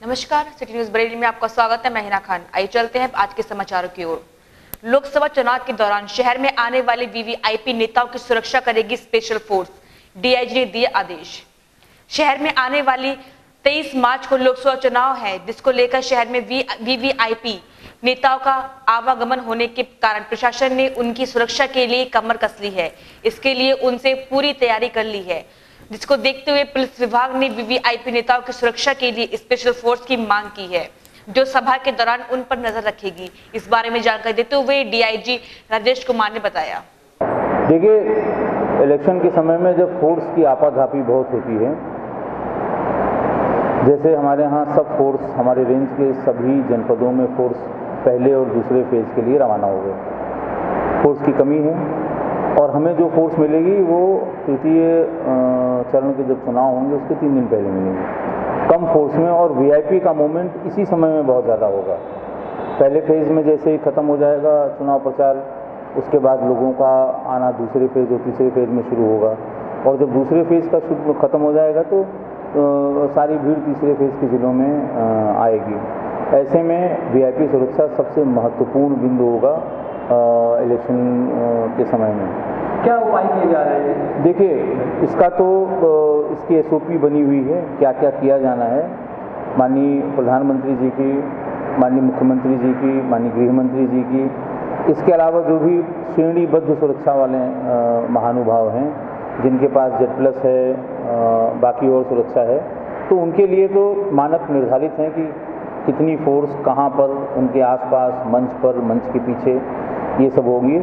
नमस्कार, city news Bareilly में आपका स्वागत है। मैं हिना खान। आइए चलते हैं आज के समाचारों की ओर। लोकसभा चुनाव के दौरान शहर में आने वाले वीवीआईपी नेताओं की सुरक्षा करेगी स्पेशल फोर्स, डीआईजी ने दिए आदेश। शहर में आने वाली 23 मार्च को लोकसभा चुनाव है, जिसको लेकर शहर में वीवीआईपी नेताओं का आवागमन होने के कारण प्रशासन ने उनकी सुरक्षा के लिए कमर कस ली है। इसके लिए उनसे पूरी तैयारी कर ली है, जिसको देखते हुए पुलिस विभाग ने वीवीआईपी नेताओं की सुरक्षा के लिए स्पेशल फोर्स की मांग की है, जो सभा के दौरान उन पर नजर रखेगी। इस बारे में जानकारी देते हुए डीआईजी राजेश कुमार ने बताया। देखिए, इलेक्शन के समय में जब फोर्स की आपाधापी बहुत होती है, जैसे हमारे यहाँ सब फोर्स, हमारे रेंज के सभी जनपदों में फोर्स पहले और दूसरे फेज के लिए रवाना हो गए। फोर्स की कमी है और हमें जो फोर्स मिलेगी वो तृतीय चरण के जब चुनाव होंगे उसके 3 दिन पहले मिलेगी, कम फोर्स में। और वीआईपी का मूवमेंट इसी समय में बहुत ज़्यादा होगा। पहले फेज़ में जैसे ही ख़त्म हो जाएगा चुनाव प्रचार, उसके बाद लोगों का आना दूसरे फेज़ और तीसरे फेज़ में शुरू होगा, और जब दूसरे फेज़ का ख़त्म हो जाएगा तो सारी भीड़ तीसरे फेज़ के ज़िलों में आएगी। ऐसे में वीआईपी सुरक्षा सबसे महत्वपूर्ण बिंदु होगा इलेक्शन के समय में। क्या उपाय किए जा रहे हैं? देखिए, इसका तो इसकी एसओपी बनी हुई है, क्या क्या किया जाना है। माननीय प्रधानमंत्री जी की, माननीय मुख्यमंत्री जी की, माननीय गृह मंत्री जी की, इसके अलावा जो भी श्रेणीबद्ध सुरक्षा वाले महानुभाव हैं, जिनके पास Z+ है, बाकी और सुरक्षा है, तो उनके लिए तो मानक निर्धारित हैं कि कितनी फोर्स कहाँ पर, उनके आसपास, मंच पर, मंच के पीछे, ये सब होगी।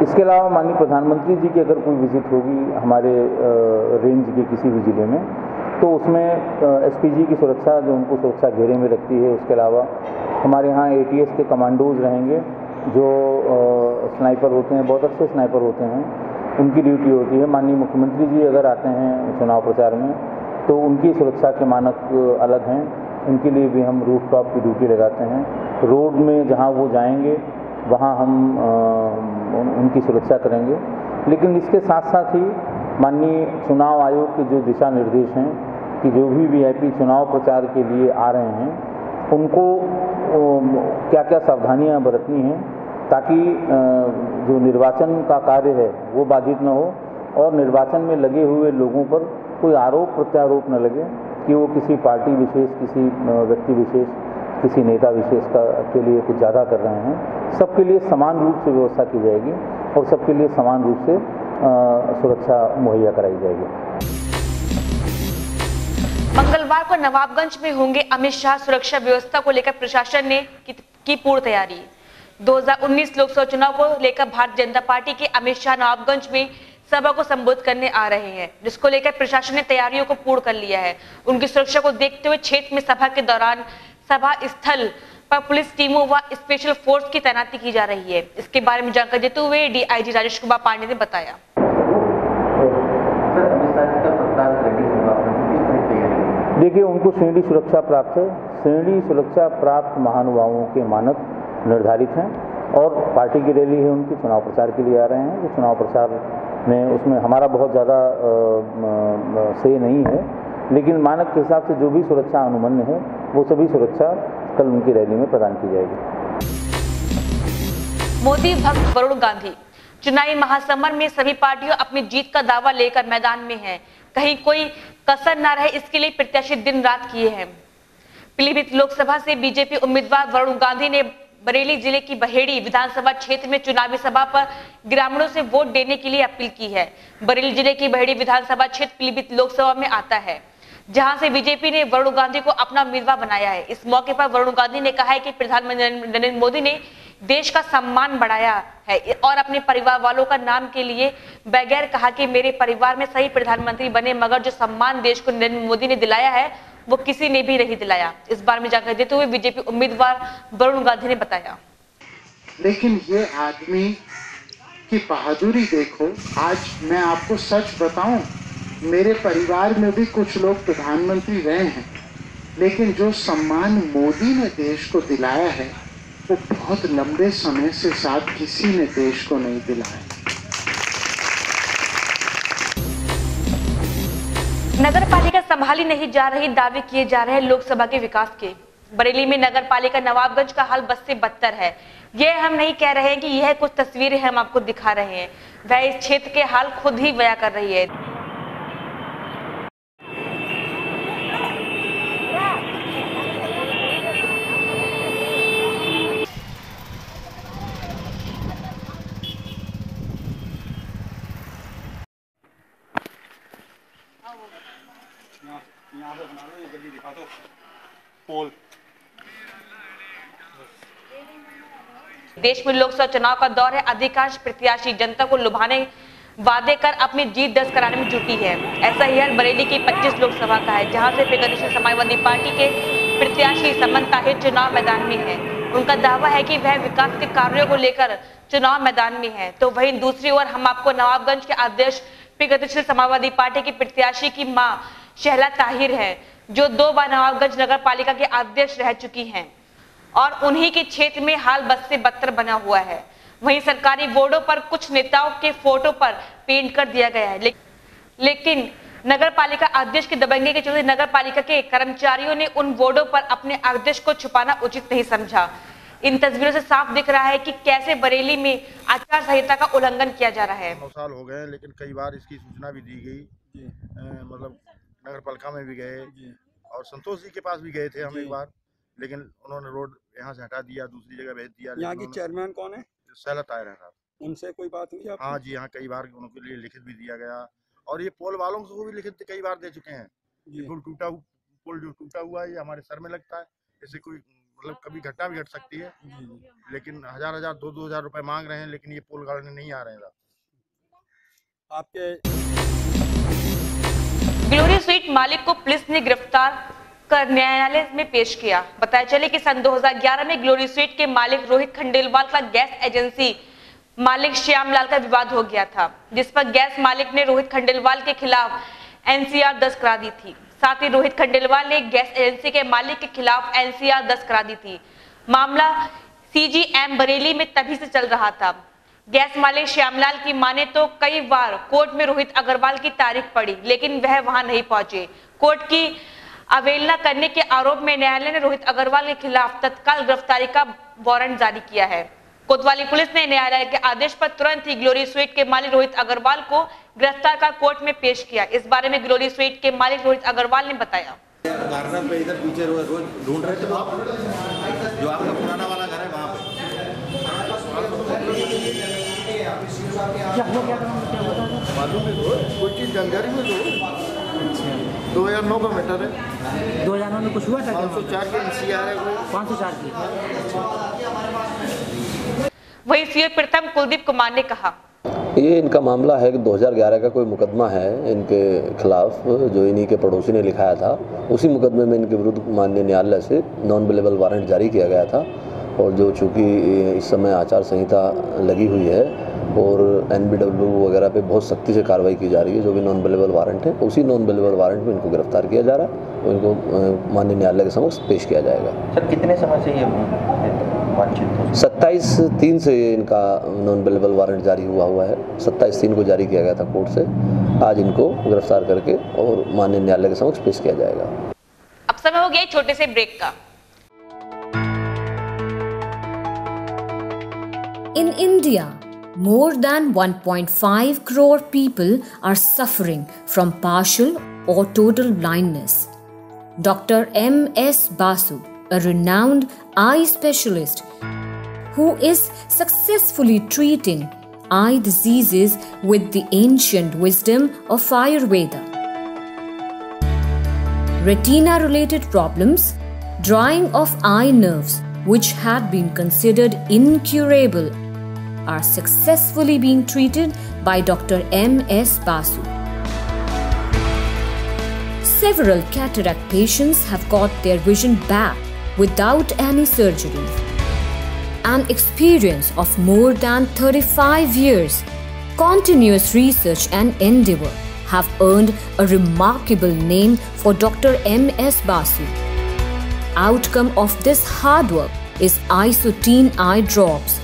इसके अलावा माननीय प्रधानमंत्री जी की अगर कोई विजिट होगी हमारे रेंज के किसी भी ज़िले में, तो उसमें एसपीजी की सुरक्षा जो उनको सुरक्षा घेरे में रखती है। उसके अलावा हमारे यहाँ एटीएस के कमांडोज रहेंगे, जो स्नाइपर होते हैं, बहुत अच्छे स्नाइपर होते हैं, उनकी ड्यूटी होती है। माननीय मुख्यमंत्री जी अगर आते हैं चुनाव प्रचार में तो उनकी सुरक्षा के मानक अलग हैं, उनके लिए भी हम रूफ टॉप की ड्यूटी लगाते हैं। रोड में जहाँ वो जाएंगे वहाँ हम उनकी सुरक्षा करेंगे। लेकिन इसके साथ साथ ही माननीय चुनाव आयोग के जो दिशा निर्देश हैं कि जो भी वीआईपी चुनाव प्रचार के लिए आ रहे हैं उनको क्या क्या सावधानियां बरतनी हैं, ताकि जो निर्वाचन का कार्य है वो बाधित न हो और निर्वाचन में लगे हुए लोगों पर कोई आरोप प्रत्यारोप न लगे कि वो किसी पार्टी विशेष, किसी व्यक्ति विशेष, किसी नेता विशेष के लिए कुछ ज़्यादा कर रहे हैं। सबके लिए समान रूप से व्यवस्था की जाएगी और सबके लिए समान रूप से सुरक्षा मुहैया कराई जाएगी। मंगलवार को नवाबगंज में होंगे अमित शाह। सुरक्षा व्यवस्था को लेकर प्रशासन ने की पूर्ण तैयारी। 2019 लोकसभा चुनाव को लेकर भारतीय जनता पार्टी के अमित शाह नवाबगंज में सभा को संबोधित करने आ रहे हैं, जिसको लेकर प्रशासन ने तैयारियों को पूर्ण कर लिया है। उनकी सुरक्षा को देखते हुए क्षेत्र में सभा के दौरान सभा स्थल पर पुलिस टीमों व स्पेशल फोर्स की तैनाती की जा रही है। इसके बारे में जानकारी देते हुए डीआईजी राजेश कुमार पांडे ने बताया। देखिए, उनको श्रेणी सुरक्षा प्राप्त है। श्रेणी सुरक्षा प्राप्त महानुभावों के मानक निर्धारित हैं और पार्टी की रैली है, उनके चुनाव प्रचार के लिए आ रहे हैं। जो चुनाव प्रचार में उसमें हमारा बहुत ज़्यादा से नहीं है, लेकिन मानक के हिसाब से जो भी सुरक्षा अनुमन्य है वो सभी सुरक्षा कल उनकी रैली में प्रदान की जाएगी। मोदी भक्त वरुण गांधी चुनावी महासमर में सभी पार्टियों अपनी जीत का दावा लेकर मैदान में हैं। कहीं कोई कसर न रहे, इसके लिए प्रत्याशी दिन रात किए हैं। पीलीभीत लोकसभा से बीजेपी उम्मीदवार वरुण गांधी ने बरेली जिले की बहेड़ी विधानसभा क्षेत्र में चुनावी सभा पर ग्रामीणों से वोट देने के लिए अपील की है। बरेली जिले की बहेड़ी विधानसभा क्षेत्र पीलीभीत लोकसभा में आता है, जहां से बीजेपी ने वरुण गांधी को अपना उम्मीदवार बनाया है। इस मौके पर वरुण गांधी ने कहा है कि प्रधानमंत्री नरेंद्र मोदी ने देश का सम्मान बढ़ाया है और अपने परिवार वालों का नाम के लिए बगैर कहा कि मेरे परिवार में सही प्रधानमंत्री बने, मगर जो सम्मान देश को नरेंद्र मोदी ने दिलाया है वो किसी ने भी नहीं दिलाया। इस बारे में जानकारी देते हुए बीजेपी उम्मीदवार वरुण गांधी ने बताया। लेकिन ये आदमी की बहादुरी देखो। आज मैं आपको सच बताऊं, मेरे परिवार में भी कुछ लोग प्रधानमंत्री रहे हैं, लेकिन जो सम्मान मोदी ने देश को दिलाया है वो बहुत लंबे समय से शायद किसी ने देश को नहीं दिलाया। नगर पालिका संभाली नहीं जा रही, दावे किए जा रहे हैं लोकसभा के विकास के। बरेली में नगर पालिका नवाबगंज का हाल बद से बदतर है। यह हम नहीं कह रहे हैं कि यह कुछ तस्वीरें हम आपको दिखा रहे हैं, वह इस क्षेत्र के हाल खुद ही बयां कर रही है। यहाँ से बना लो, ये जल्दी दिखा दो पोल। देश में लोकसभा चुनाव का दौर है। अधिकांश प्रत्याशी जनता को लुभाने, वादे कर अपनी जीत दर्ज कराने में जुटी है। ऐसा ही हाल बरेली की 25 लोकसभा का है, जहां से प्रगतिशील समाजवादी पार्टी के प्रत्याशी समन ताहिर चुनाव मैदान में है। उनका दावा है कि वह विकास के कार्यों को लेकर चुनाव मैदान में है। तो वहीं दूसरी ओर हम आपको नवाबगंज के अध्यक्ष प्रगतिशील समाजवादी पार्टी की प्रत्याशी की मां शहला ताहिर है, जो 2 बार नवाबगंज नगर पालिका के अध्यक्ष रह चुकी हैं और उन्हीं के क्षेत्र में हाल बद से बदतर बना हुआ है। वहीं सरकारी बोर्डों पर कुछ नेताओं के फोटो पर पेंट कर दिया गया है, लेकिन नगर पालिका अध्यक्ष के दबंगे के चलते नगर पालिका के कर्मचारियों ने उन बोर्डों पर अपने अध्यक्ष को छुपाना उचित नहीं समझा। इन तस्वीरों से साफ दिख रहा है कि कैसे बरेली में आचार संहिता का उल्लंघन किया जा रहा है। 9 साल हो गए, लेकिन कई बार इसकी सूचना भी दी गई, मतलब नगर पालिका में भी गए और संतोष जी के पास भी गए थे हम एक बार, लेकिन उन्होंने रोड यहाँ से हटा दिया, दूसरी जगह भेज दिया। यहाँ की चेयरमैन कौन है? शहला ताहिर है साहब। उनसे कोई बात हुई आपकी? हाँ जी, यहाँ कई बार उनके लिए लिखित भी दिया गया और ये पोल वालों को भी लिखित कई बार दे चुके हैं। पोल जो टूटा हुआ है ये हमारे सर में लगता है, इससे कोई मतलब कभी घटना भी घट सकती है, लेकिन 1000 2-2000 रुपए मांग रहे हैं, लेकिन ये पोल गाड़ने नहीं आ रहे हैं। आपके ग्लोरी स्वीट मालिक को पुलिस ने गिरफ्तार कर न्यायालय में पेश किया। बताया चले कि सन 2011 में ग्लोरी स्वीट के मालिक रोहित खंडेलवाल का गैस एजेंसी मालिक श्यामलाल का विवाद हो गया था, जिस पर गैस मालिक ने रोहित खंडेलवाल के खिलाफ एनसीआर दर्ज करा दी थी। साथ ही रोहित खंडेलवाल ने गैस एजेंसी के मालिक के खिलाफ एनसीआर दर्ज करा दी थी। मामला सीजीएम बरेली में तभी से चल रहा था। गैस मालिक श्यामलाल की माने तो कई बार कोर्ट में रोहित अग्रवाल की तारीख पड़ी, लेकिन वह वहां नहीं पहुंचे। कोर्ट की अवहेलना करने के आरोप में न्यायालय ने रोहित अग्रवाल के खिलाफ तत्काल गिरफ्तारी का वारंट जारी किया है। कोतवाली पुलिस ने न्यायालय के आदेश पर तुरंत ही ग्लोरी स्वीट के मालिक रोहित अग्रवाल को गिरफ्तार कर कोर्ट में पेश किया। इस बारे में ग्लोरी स्वीट के मालिक रोहित अग्रवाल ने बताया। गार्डन पे इधर पीछे रोज ढूंढ रहे थे आप, जो आपका पुराना वाला घर है वहाँ पे। मालूम है कोई चीज़ जानकारी में लो। 2009 का मैटर है। 2009 में कुछ हुआ था? 504 के एनसीआर है वो। 504 की। वही सीओ प्रथम कुलदीप कुमार ने कहा, ये इनका मामला है कि 2011 का कोई मुकदमा है इनके खिलाफ, जो इन्हीं के पड़ोसी ने लिखाया था। उसी मुकदमे में इनके विरुद्ध माननीय न्यायालय से नॉन अवेलेबल वारंट जारी किया गया था, और जो चूँकि इस समय आचार संहिता लगी हुई है और NBW वगैरह पे बहुत सख्ती से कार्रवाई की जा रही है, जो भी नॉन अवेलेबल वारंट है, उसी नॉन अवेलेबल वारंट में इनको गिरफ्तार किया जा रहा है और इनको माननीय न्यायालय के समक्ष पेश किया जाएगा। सर कितने समय से ये वांछित? 27/3 से ये इनका नॉन अवेलेबल वारंट जारी हुआ है। 27/3 को जारी किया गया था कोर्ट से। आज इनको गिरफ्तार करके और माननीय न्यायालय के समक्ष पेश किया जाएगा। अब समय हो गया छोटे से ब्रेक का। In India, more than 1.5 crore people are suffering from partial or total blindness. Dr. M.S. Basu, a renowned eye specialist who is successfully treating eye diseases with the ancient wisdom of Ayurveda. Retina-related problems, drying of eye nerves, which had been considered incurable, are successfully being treated by Dr. M.S. Basu. Several cataract patients have got their vision back without any surgery. An experience of more than 35 years, continuous research and endeavor have earned a remarkable name for Dr. M.S. Basu. Outcome of this hard work is Isotene Eye Drops,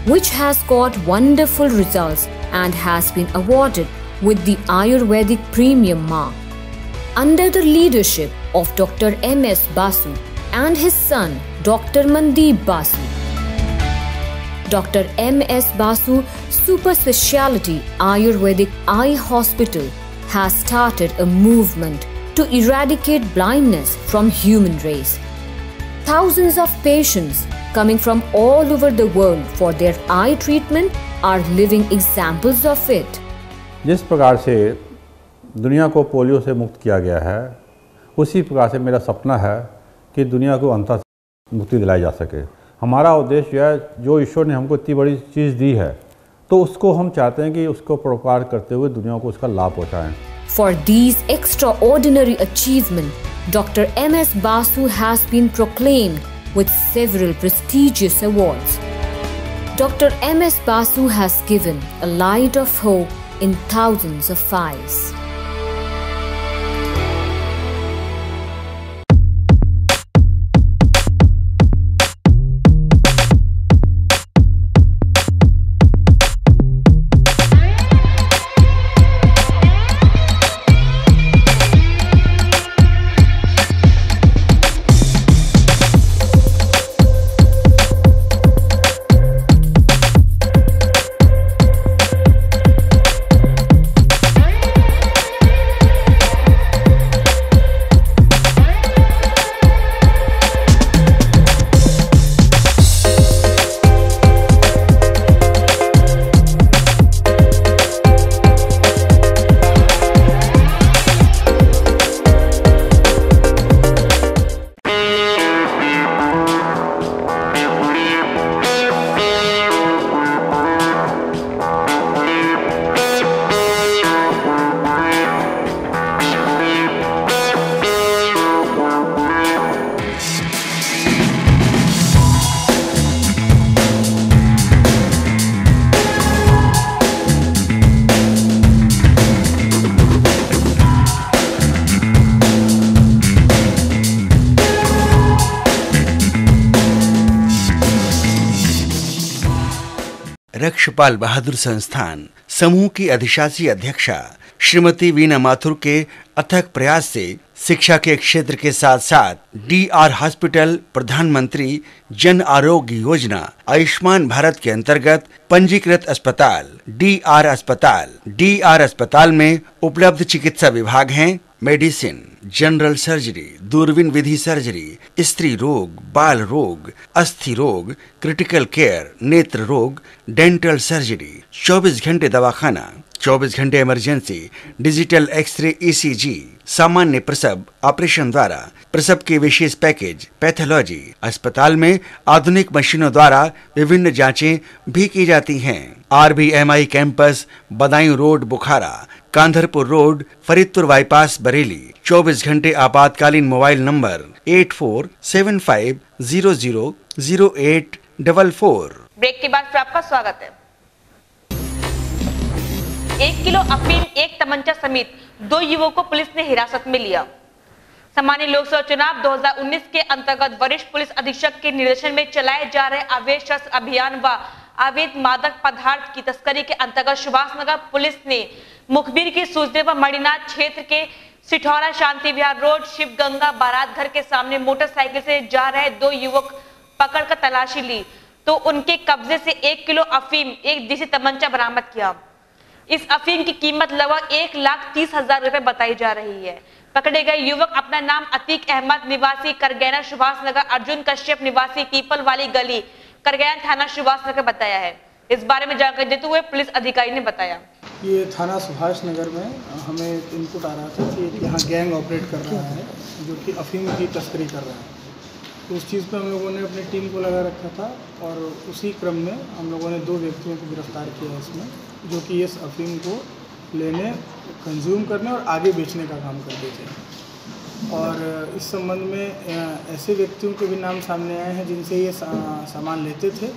which has got wonderful results and has been awarded with the Ayurvedic Premium Mark. under the leadership of Dr. M.S. Basu and his son Dr. Mandeep Basu. Dr. M.S. Basu Super Speciality Ayurvedic Eye Hospital has started a movement to eradicate blindness from human race. Thousands of patients coming from all over the world for their eye treatment are living examples of it. जिस प्रकार से दुनिया को polio से मुक्त किया गया है, उसी प्रकार से मेरा सपना है कि दुनिया को अंततः मुक्ति दिलाई जा सके। हमारा उद्देश्य है, जो ईश्वर ने हमको इतनी बड़ी चीज़ दी है, तो उसको हम चाहते हैं कि उसको प्रोपार करते हुए दुनिया को उसका लाभ पहुँचाएँ। For these extraordinary achievements, Dr. M.S. Basu has been proclaimed with several prestigious awards. Dr. M.S. Basu has given a light of hope in thousands of eyes. Rakshpal बहादुर संस्थान समूह की अधिशासी अध्यक्षा श्रीमती वीना माथुर के अथक प्रयास से शिक्षा के क्षेत्र के साथ साथ DR हॉस्पिटल, प्रधानमंत्री जन आरोग्य योजना, आयुष्मान भारत के अंतर्गत पंजीकृत अस्पताल DR अस्पताल में उपलब्ध चिकित्सा विभाग हैं मेडिसिन, जनरल सर्जरी, दूरबीन विधि सर्जरी, स्त्री रोग, बाल रोग, अस्थि रोग, क्रिटिकल केयर, नेत्र रोग, डेंटल सर्जरी, 24 घंटे दवाखाना, 24 घंटे इमरजेंसी, डिजिटल एक्सरे ECG, सामान्य प्रसव ऑपरेशन द्वारा प्रसव के विशेष पैकेज, पैथोलॉजी। अस्पताल में आधुनिक मशीनों द्वारा विभिन्न जांचें भी की जाती हैं। RBMI कैंपस, बदायूं रोड, बुखारा, कांधरपुर रोड, फरीदपुर बाईपास, बरेली। 24 घंटे आपातकालीन मोबाइल नंबर 8475000844। ब्रेक के बाद फिर आपका स्वागत है। 1 किलो अफीम, 1 तमंचा समेत 2 युवकों को पुलिस ने हिरासत में लिया। सामान्य लोकसभा चुनाव 2019 के अंतर्गत वरिष्ठ पुलिस अधीक्षक के निर्देशन में चलाए जा रहे अवैध शस्त्र अभियान व अवैध मादक पदार्थ की तस्करी के अंतर्गत सुभाषनगर पुलिस ने मुखबिर की सूचना पर मणिनाथ क्षेत्र के सिठौरा शांति विहार रोड शिव गंगा बारात घर के सामने मोटरसाइकिल से जा रहे 2 युवक पकड़कर तलाशी ली तो उनके कब्जे से 1 किलो अफीम, 1 देसी तमंचा बरामद किया। इस अफीम की कीमत लगभग 1,30,000 रुपए बताई जा रही है। पकड़े गए युवक अपना नाम अतीक अहमद निवासी करगैना सुभाषनगर, अर्जुन कश्यप निवासी पीपल वाली गली करगैना थाना सुभाषनगर बताया है। इस बारे में जानकारी देते हुए पुलिस अधिकारी ने बताया, ये थाना सुभाषनगर में हमें इनपुट आ रहा था कि यहाँ गैंग ऑपरेट कर रहा है जो कि अफीम की तस्करी कर रहा है। तो उस चीज़ पर हम लोगों ने अपनी टीम को लगा रखा था और उसी क्रम में हम लोगों ने 2 व्यक्तियों को गिरफ्तार किया इसमें, जो कि इस अफीम को लेने, कंज्यूम करने और आगे बेचने का काम करते थे। और इस संबंध में ऐसे व्यक्तियों के भी नाम सामने आए हैं जिनसे ये सामान लेते थे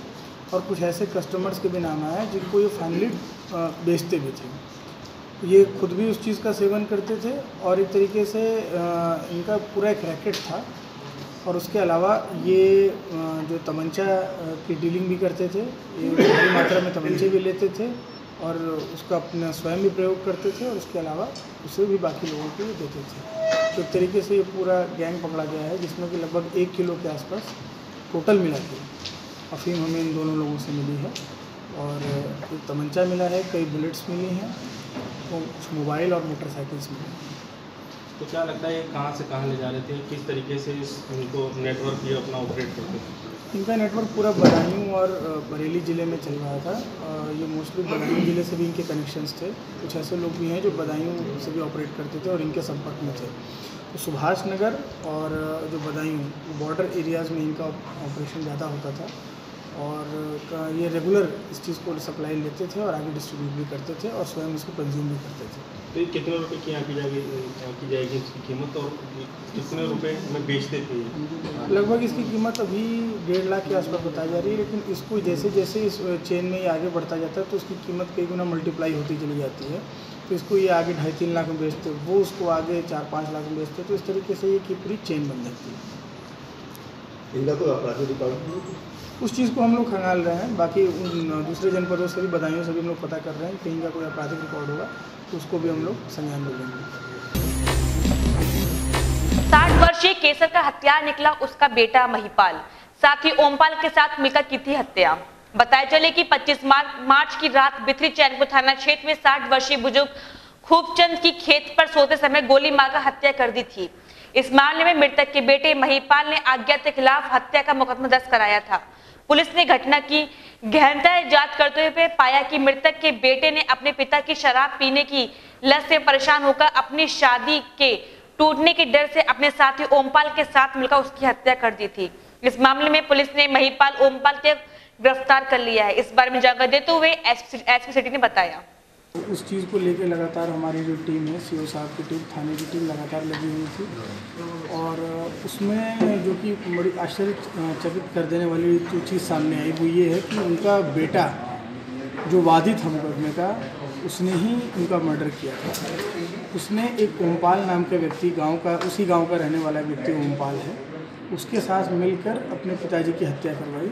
और कुछ ऐसे कस्टमर्स के भी नाम आए हैं जिनको ये फाइनली बेचते भी थे। ये खुद भी उस चीज़ का सेवन करते थे और एक तरीके से इनका पूरा एक रैकेट था। और उसके अलावा ये जो तमंचा की डीलिंग भी करते थे, ये बड़ी मात्रा में तमंचे भी लेते थे और उसका अपना स्वयं भी प्रयोग करते थे और उसके अलावा उसे भी बाकी लोगों को देते थे। तो एक तरीके से ये पूरा गैंग पकड़ा गया है, जिसमें कि लगभग 1 किलो के आसपास टोटल मिला के अफीम हमें इन दोनों लोगों से मिली है। और एक तमंचा मिला है, कई बुलेट्स मिली हैं, और कुछ मोबाइल और मोटरसाइकिल्स मिले हैं। तो क्या लगता है ये कहाँ से कहाँ ले जा रहे थे, किस तरीके से इनको नेटवर्क ये अपना ऑपरेट करते थे? इनका नेटवर्क पूरा बदायूं और बरेली ज़िले में चल रहा था। ये मोस्टली बदायूं ज़िले से भी इनके कनेक्शंस थे। कुछ ऐसे लोग भी हैं जो बदायूं से भी ऑपरेट करते थे और इनके संपर्क में थे। तो सुभाष नगर और जो बदायूं बॉर्डर एरियाज़ में इनका ऑपरेशन ज़्यादा होता था और ये रेगुलर इस चीज़ को सप्लाई लेते थे और आगे डिस्ट्रीब्यूट भी करते थे और स्वयं इसको कंज्यूम भी करते थे। तो ये कितने रुपए की यहाँ की जाएगी इसकी कीमत और कितने रुपए में बेचते थे? लगभग इसकी कीमत अभी 1.5 लाख के आसपास बताई जा रही है, लेकिन इसको जैसे जैसे इस चेन में ये आगे बढ़ता जाता है तो इसकी कीमत कई गुना मल्टीप्लाई होती चली जाती है। तो इसको ये आगे 2.5-3 लाख में बेचते, वो उसको आगे 4-5 लाख में बेचते, तो इस तरीके से ये की पूरी चेन बन जाती है। इनका तो आपराधिक रिकॉर्ड उस चीज़ को हम लोग खंगाल रहे हैं। बाकी उन दूसरे जनपदों से भी बदायूं से भी हम लोग पता कर रहे हैं, कहीं का कोई आपराधिक रिकॉर्ड होगा तो उसको भी हम लोग संज्ञान में लेंगे। 60 वर्षीय केसर का हत्यारा निकला उसका बेटा महिपाल, साथ ही ओमपाल के साथ मिलकर की थी हत्या। बताया चले कि 25 मार्च की रात बिथरी चैनपुर थाना क्षेत्र में 60 वर्षीय बुजुर्ग खूबचंद की खेत पर सोते समय गोली मारकर हत्या कर दी थी। इस मामले में मृतक के बेटे महिपाल ने अज्ञात के खिलाफ हत्या का मुकदमा दर्ज कराया था। पुलिस ने घटना की गहनता जांच करते हुए पाया कि मृतक के बेटे ने अपने पिता की शराब पीने की लत से परेशान होकर अपनी शादी के टूटने के डर से अपने साथी ओमपाल के साथ मिलकर उसकी हत्या कर दी थी। इस मामले में पुलिस ने महिपाल ओमपाल के गिरफ्तार कर लिया है। इस बारे में जानकारी देते हुए एसपी सिटी ने बताया, उस चीज़ को लेकर लगातार हमारी जो टीम है, सीओ साहब की टीम, थाने की टीम लगातार लगी हुई थी और उसमें जो कि बड़ी आश्चर्यचकित कर देने वाली जो चीज़ सामने आई वो ये है कि उनका बेटा जो वादी था मुकदमे का, उसने ही उनका मर्डर किया था। उसने एक ओमपाल नाम के व्यक्ति, गांव का, उसी गांव का रहने वाला व्यक्ति ओमपाल है, उसके साथ मिलकर अपने पिताजी की हत्या करवाई।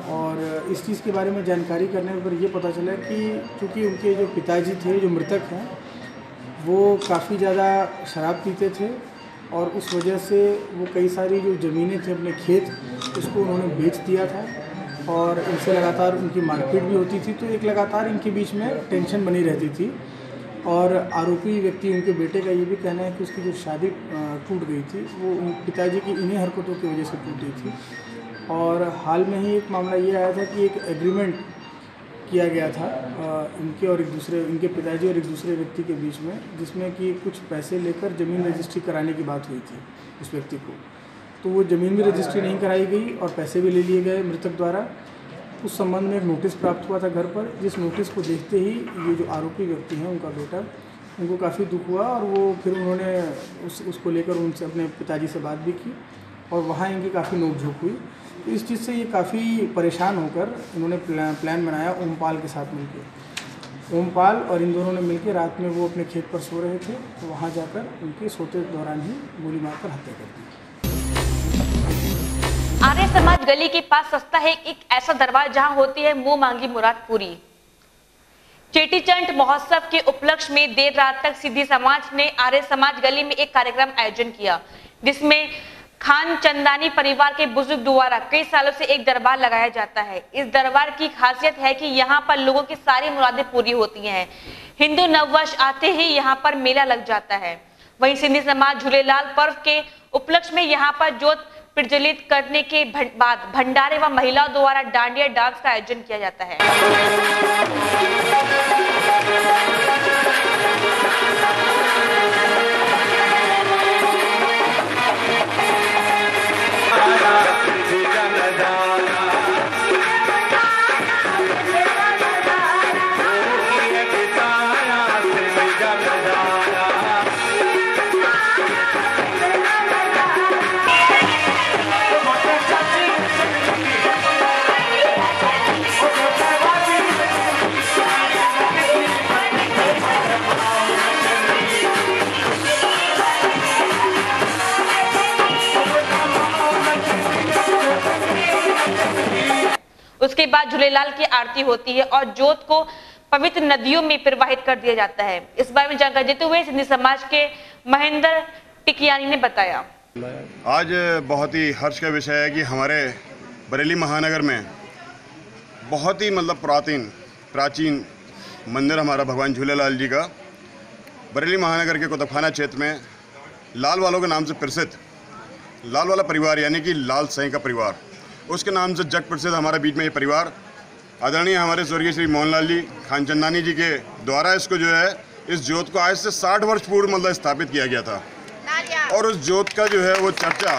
और इस चीज़ के बारे में जानकारी करने पर यह पता चला कि चूँकि उनके जो पिताजी थे, जो मृतक हैं, वो काफ़ी ज़्यादा शराब पीते थे और उस वजह से वो कई सारी जो ज़मीनें थी अपने खेत, उसको उन्होंने बेच दिया था और इनसे लगातार उनकी मारपीट भी होती थी। तो एक लगातार इनके बीच में टेंशन बनी रहती थी। और आरोपी व्यक्ति, उनके बेटे का ये भी कहना है कि उसकी जो शादी टूट गई थी वो उन पिताजी की इन्हीं हरकतों की वजह से टूटी थी। और हाल में ही एक मामला ये आया था कि एक एग्रीमेंट किया गया था इनके और एक दूसरे, इनके पिताजी और एक दूसरे व्यक्ति के बीच में, जिसमें कि कुछ पैसे लेकर ज़मीन रजिस्ट्री कराने की बात हुई थी उस व्यक्ति को। तो वो ज़मीन भी रजिस्ट्री नहीं कराई गई और पैसे भी ले लिए गए मृतक द्वारा। उस संबंध में एक नोटिस प्राप्त हुआ था घर पर, जिस नोटिस को देखते ही ये जो आरोपी व्यक्ति हैं, उनका बेटा, उनको काफ़ी दुख हुआ और वो फिर उन्होंने उसको लेकर उनसे, अपने पिताजी से बात भी की और वहाँ इनकी काफ़ी नोकझोंक हुई। तो इस चीज़ से ये काफ़ी परेशान होकर इन्होंने प्लान बनाया ओमपाल के साथ मिलकर। ओमपाल और इन दोनों ने मिलकर रात में वो अपने खेत पर सो रहे थे, तो वहाँ जाकर उनके सोते दौरान ही गोली मारकर हत्या कर दी। आर्य समाज गली के पास सस्ता है एक ऐसा दरबार जहां होती है मुंह मांगी मुराद पूरी। चेटीचंड महोत्सव के उपलक्ष्य में देर रात तक सिद्धि समाज ने आर्य समाज गली में एक कार्यक्रम आयोजन किया, जिसमें खान चंदानी परिवार के बुजुर्ग द्वारा कई सालों से एक दरबार लगाया जाता है। इस दरबार की खासियत है कि यहाँ पर लोगों की सारी मुरादें पूरी होती हैं। हिंदू नववर्ष आते ही यहाँ पर मेला लग जाता है। वहीं सिंधी समाज झूलेलाल पर्व के उपलक्ष्य में यहाँ पर जोत प्रज्वलित करने के बाद भंडारे व महिलाओं द्वारा डांडिया डांस का आयोजन किया जाता है। उसके बाद झूलेलाल की आरती होती है और जोत को पवित्र नदियों में प्रवाहित कर दिया जाता है। इस बारे में जानकारी देते हुए सिंधी समाज के महेंद्र टिकियानी ने बताया। आज बहुत ही हर्ष का विषय है कि हमारे बरेली महानगर में बहुत ही मतलब प्राचीन मंदिर हमारा भगवान झूलेलाल जी का बरेली महानगर के कुतुबखाना क्षेत्र में लाल वालों के नाम से प्रसिद्ध लाल वाला परिवार यानी कि लाल साईं का परिवार, उसके नाम से जग प्रसिद्ध हमारे बीच में ये परिवार आदरणीय हमारे स्वर्गीय श्री मोहनलाल जी खानचंदानी जी के द्वारा इसको जो है इस ज्योत को आज से 60 वर्ष पूर्व मतलब स्थापित किया गया था। और उस ज्योत का जो है वो चर्चा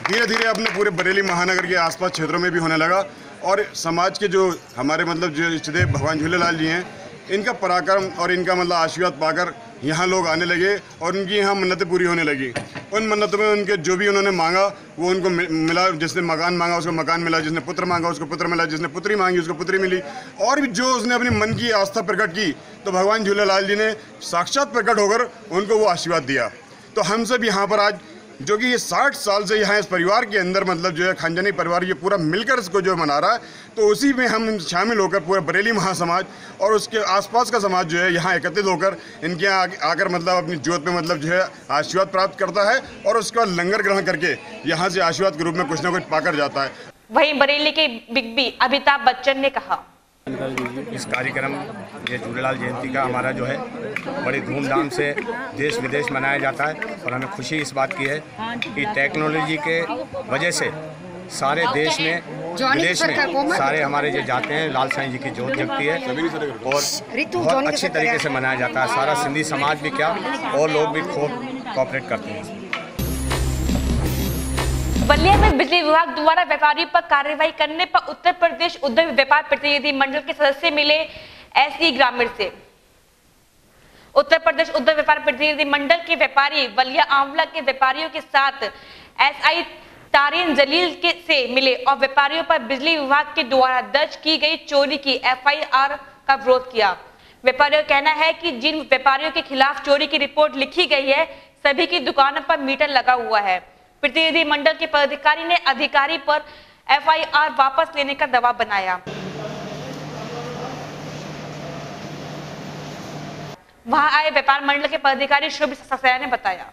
धीरे धीरे अपने पूरे बरेली महानगर के आसपास क्षेत्रों में भी होने लगा। और समाज के जो हमारे मतलब जो इष्टदेव भगवान झूलेलाल जी हैं, इनका पराक्रम और इनका मतलब आशीर्वाद पाकर यहाँ लोग आने लगे और उनकी यहाँ मन्नतें पूरी होने लगी। उन मन्नतों में उनके जो भी उन्होंने मांगा वो उनको मिला। जिसने मकान मांगा उसको मकान मिला, जिसने पुत्र मांगा उसको पुत्र मिला, जिसने पुत्री मांगी उसको पुत्री मिली। और भी जो उसने अपनी मन की आस्था प्रकट की तो भगवान झूलेलाल जी ने साक्षात प्रकट होकर उनको वो आशीर्वाद दिया। तो हम सब यहाँ पर आज जो कि ये 60 साल से यहाँ इस परिवार के अंदर मतलब जो है खानजानी परिवार ये पूरा मिलकर इसको जो मना रहा है, तो उसी में हम शामिल होकर पूरा बरेली महासमाज और उसके आसपास का समाज जो है यहाँ एकत्रित होकर इनके यहाँ आकर मतलब अपनी ज्योत में मतलब जो है आशीर्वाद प्राप्त करता है और उसके बाद लंगर ग्रहण करके यहाँ से आशीर्वाद के रूप में कुछ ना कुछ पाकर जाता है। वहीं बरेली के बिग बी अमिताभ बच्चन ने कहा, इस कार्यक्रम ये झूलेलाल जयंती का हमारा जो है बड़ी धूमधाम से देश विदेश मनाया जाता है और हमें खुशी इस बात की है कि टेक्नोलॉजी के वजह से सारे देश में विदेश में सारे हमारे जो जाते हैं लाल साईं जी की ज्योत जगती है और बहुत अच्छी तरीके से मनाया जाता है। सारा सिंधी समाज भी क्या और लोग भी खूब कोऑपरेट करते हैं। बलिया में बिजली विभाग द्वारा व्यापारियों पर कार्रवाई करने पर उत्तर प्रदेश उद्योग व्यापार प्रतिनिधि मंडल के सदस्य मिले एसई ग्रामीण से। उत्तर प्रदेश उद्योग व्यापार प्रतिनिधि मंडल के व्यापारी बलिया आंवला के व्यापारियों के साथ एसआई तारीन जलील के से मिले और व्यापारियों पर बिजली विभाग के द्वारा दर्ज की गई चोरी की एफआईआर का विरोध किया। व्यापारियों का कहना है कि जिन व्यापारियों के खिलाफ चोरी की रिपोर्ट लिखी गई है सभी की दुकानों पर मीटर लगा हुआ है। प्रतिनिधि मंडल के पदाधिकारी ने अधिकारी पर एफआईआर वापस लेने का दबाव बनाया। वहां आए व्यापार मंडल के पदाधिकारी शुभ ससैया ने बताया,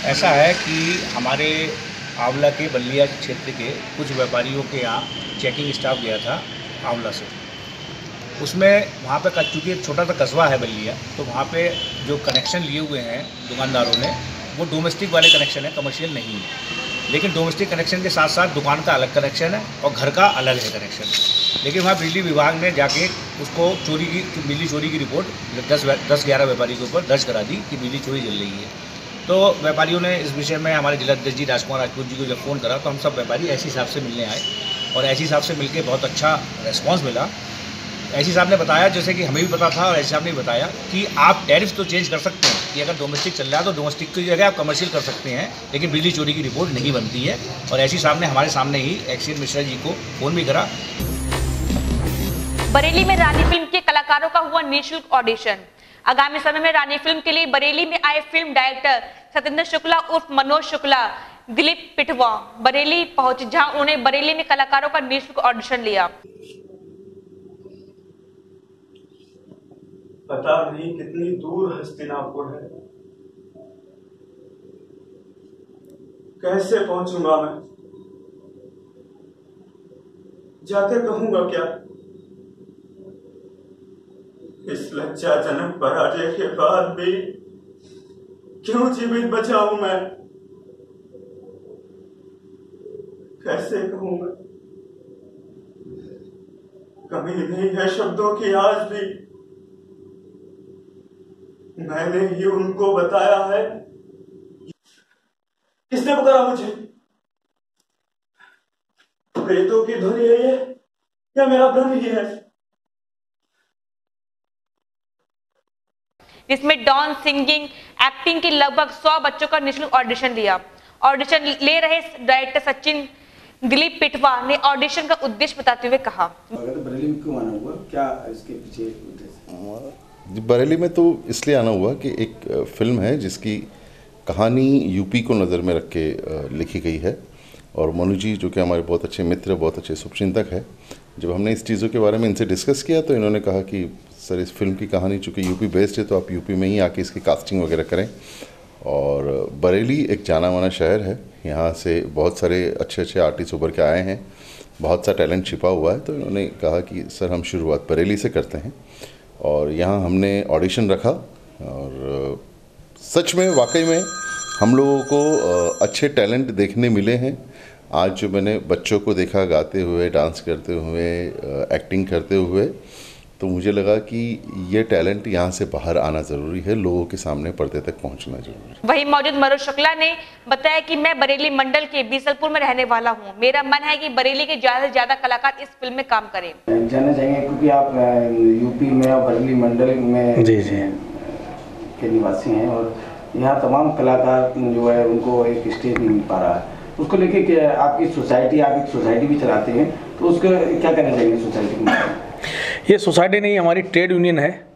ऐसा है कि हमारे आंवला के बलिया क्षेत्र के कुछ व्यापारियों के यहाँ चेकिंग स्टाफ गया था आंवला से। उसमें वहाँ पे चूँकि एक छोटा सा कस्बा है बलिया, तो वहाँ पे जो कनेक्शन लिए हुए हैं दुकानदारों ने वो डोमेस्टिक वाले कनेक्शन है, कमर्शियल नहीं है। लेकिन डोमेस्टिक कनेक्शन के साथ साथ दुकान का अलग कनेक्शन है और घर का अलग है कनेक्शन। लेकिन वहाँ बिजली विभाग ने जाके उसको बिजली चोरी की रिपोर्ट 10-11 व्यापारी के ऊपर दर्ज करा दी कि बिजली चोरी चल रही है। तो व्यापारियों ने इस विषय में हमारे जिलाध्यक्ष जी राजकुमार राजपूत जी को जब फ़ोन करा तो हम सब व्यापारी ऐसी साहब से मिलने आए और ऐसी साहब से मिलकर बहुत अच्छा रेस्पॉन्स मिला। ऐसी साहब ने बताया, जैसे कि हमें भी पता था और ऐसी साहब ने बताया कि आप टैरिफ तो चेंज कर सकते हैं कि अगर डोमेस्टिक चल रहा है तो डोमेस्टिक की जगह आप कमर्शियल कर सकते हैं, लेकिन बिजली चोरी की रिपोर्ट नहीं बनती है। और ऐसी साहब ने हमारे सामने ही एक्सीएन मिश्रा जी को फ़ोन भी करा। बरेली में रानी फिल्म के कलाकारों का हुआ निःशुल्क ऑडिशन। आगामी समय में रानी फिल्म के लिए बरेली में आए फिल्म डायरेक्टर सत्येंद्र शुक्ला उर्फ मनोज शुक्ला दिलीप पिटवा बरेली पहुंचे, जहां उन्होंने बरेली में कलाकारों का निःशुल्क ऑडिशन लिया। पता नहीं कितनी दूर हस्तिनापुर है, कैसे पहुंचूंगा मैं, जाकर कहूंगा क्या। इस लज्जाजनक पराजय के बाद भी क्यों जीवित बचा हूं मैं, कैसे कहूंगा। कमी नहीं है शब्दों की आज भी, मैंने ही उनको बताया है। किसने पुकारा मुझे, प्रेतों की ध्वनि है ये या मेरा भ्रम ही है। जिसमें डॉन सिंगिंग एक्टिंग के लगभग 100 बच्चों का निःशुल्क ऑडिशन लिया। ऑडिशन ले रहे डायरेक्टर सचिन दिलीप पिटवा ने ऑडिशन का उद्देश्य बताते हुए कहा, बरेली में क्यों आना हुआ, क्या इसके पीछे उद्देश्य? बरेली में तो इसलिए आना हुआ कि एक फिल्म है जिसकी कहानी यूपी को नज़र में रख के लिखी गई है और मनु जी जो कि हमारे बहुत अच्छे मित्र, बहुत अच्छे शुभचिंतक है, जब हमने इस चीज़ों के बारे में इनसे डिस्कस किया तो इन्होंने कहा कि सर इस फिल्म की कहानी चूँकि यूपी बेस्ड है तो आप यूपी में ही आके इसकी कास्टिंग वगैरह करें। और बरेली एक जाना माना शहर है, यहाँ से बहुत सारे अच्छे अच्छे आर्टिस्ट उभर के आए हैं, बहुत सा टैलेंट छिपा हुआ है। तो इन्होंने कहा कि सर हम शुरुआत बरेली से करते हैं और यहाँ हमने ऑडिशन रखा और सच में वाकई में हम लोगों को अच्छे टैलेंट देखने मिले हैं। आज जो मैंने बच्चों को देखा गाते हुए, डांस करते हुए, एक्टिंग करते हुए, तो मुझे लगा कि ये टैलेंट यहाँ से बाहर आना ज़रूरी है, लोगों के सामने पर्दे तक पहुँचना जरूरी है। वहीं मौजूद मनोज शुक्ला ने बताया कि मैं बरेली मंडल के बीसलपुर में रहने वाला हूँ। मेरा मन है कि बरेली के ज्यादा से ज्यादा कलाकार इस फिल्म में काम करें। जानना चाहेंगे क्योंकि आप यूपी में और बरेली मंडल में जी के निवासी हैं और यहाँ तमाम कलाकार जो है उनको एक स्टेज नहीं मिल पा रहा है, उसको लेके क्या आपकी सोसाइटी, आप एक सोसाइटी भी चलाते हैं, तो उसको क्या कहना चाहेंगे सोसाइटी के बारे में? ये सोसाइटी नहीं, हमारी ट्रेड यूनियन है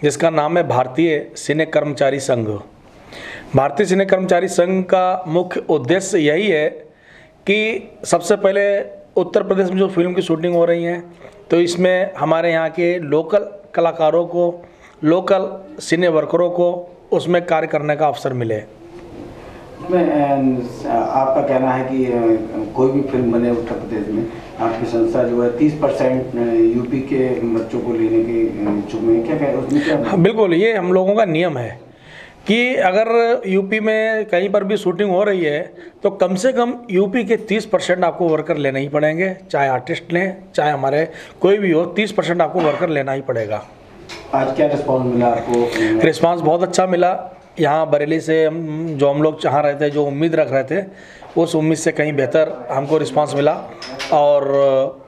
जिसका नाम है भारतीय सिने कर्मचारी संघ। भारतीय सिने कर्मचारी संघ का मुख्य उद्देश्य यही है कि सबसे पहले उत्तर प्रदेश में जो फिल्म की शूटिंग हो रही है तो इसमें हमारे यहाँ के लोकल कलाकारों को, लोकल सिने वर्करों को उसमें कार्य करने का अवसर मिले। आपका कहना है कि कोई भी फिल्म बने उत्तर प्रदेश में आपकी संस्था जो है 30% यूपी के बच्चों को लेने के इच्छुक में, क्या कह उसमें क्या? हाँ बिल्कुल, ये हम लोगों का नियम है कि अगर यूपी में कहीं पर भी शूटिंग हो रही है तो कम से कम यूपी के 30% आपको वर्कर लेने ही पड़ेंगे, चाहे आर्टिस्ट लें चाहे हमारे कोई भी हो, 30% आपको वर्कर लेना ही पड़ेगा। आज क्या रिस्पॉन्स मिला आपको? रिस्पॉन्स बहुत अच्छा मिला। यहाँ बरेली से जो हम लोग चाह रहे थे, जो उम्मीद रख रहे थे, उस उम्मीद से कहीं बेहतर हमको रिस्पांस मिला और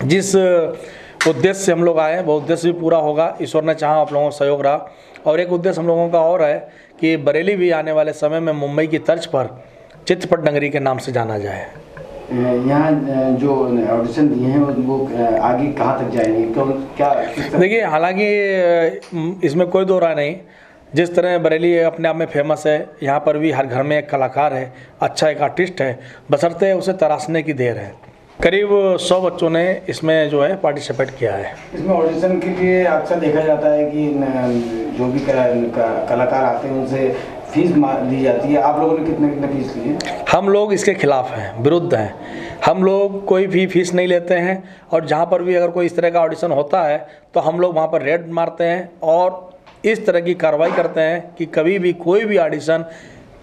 जिस उद्देश्य से हम लोग आए वो उद्देश्य भी पूरा होगा। ईश्वर ने चाहा आप लोगों का सहयोग रहा। और एक उद्देश्य हम लोगों का और है कि बरेली भी आने वाले समय में मुंबई की तर्ज पर चित्रपट नगरी के नाम से जाना जाए। यहाँ जो ऑडिशन दिए हैं वो आगे कहाँ तक जाएंगे, क्या? देखिए, हालांकि इसमें कोई दो राय नहीं, जिस तरह बरेली अपने आप में फेमस है, यहाँ पर भी हर घर में एक कलाकार है, अच्छा एक आर्टिस्ट है, बशर्ते उसे तराशने की देर है। करीब 100 बच्चों ने इसमें जो है पार्टिसिपेट किया है। इसमें ऑडिशन के लिए अक्सर देखा जाता है कि जो भी कलाकार आते हैं उनसे फीस ली जाती है, आप लोगों ने कितने फीस ली है? हम लोग इसके खिलाफ हैं, विरुद्ध हैं। हम लोग कोई भी फीस नहीं लेते हैं और जहाँ पर भी अगर कोई इस तरह का ऑडिशन होता है तो हम लोग वहाँ पर रेड मारते हैं और इस तरह की कार्रवाई करते हैं कि कभी भी कोई भी ऑडिशन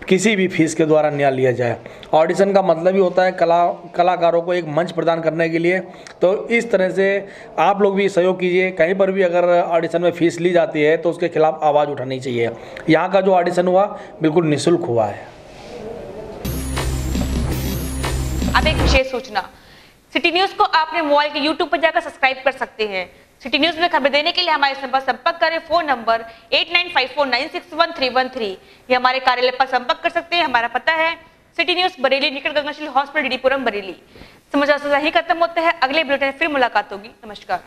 किसी भी फीस के द्वारा न लिया जाए। ऑडिशन का मतलब ही होता है कलाकारों को एक मंच प्रदान करने के लिए। तो इस तरह से आप लोग भी सहयोग कीजिए। कहीं पर भी अगर ऑडिशन में फ़ीस ली जाती है तो उसके खिलाफ आवाज़ उठानी चाहिए। यहाँ का जो ऑडिशन हुआ बिल्कुल निःशुल्क हुआ है। अब एक विशेष सूचना, सिटी न्यूज़ को आपने मोबाइल के YouTube पर जाकर सब्सक्राइब कर सकते हैं। सिटी न्यूज़ में खबर देने के लिए हमारे संपर्क करें। Phone number 8954961313। ये हमारे कार्यालय पर संपर्क कर सकते हैं। हमारा पता है सिटी न्यूज़ बरेली, निकट गंगाशील हॉस्पिटल, डीडीपुरम, बरेली। समाचार यही खत्म होते हैं। अगले बुलेटिन फिर मुलाकात होगी। नमस्कार।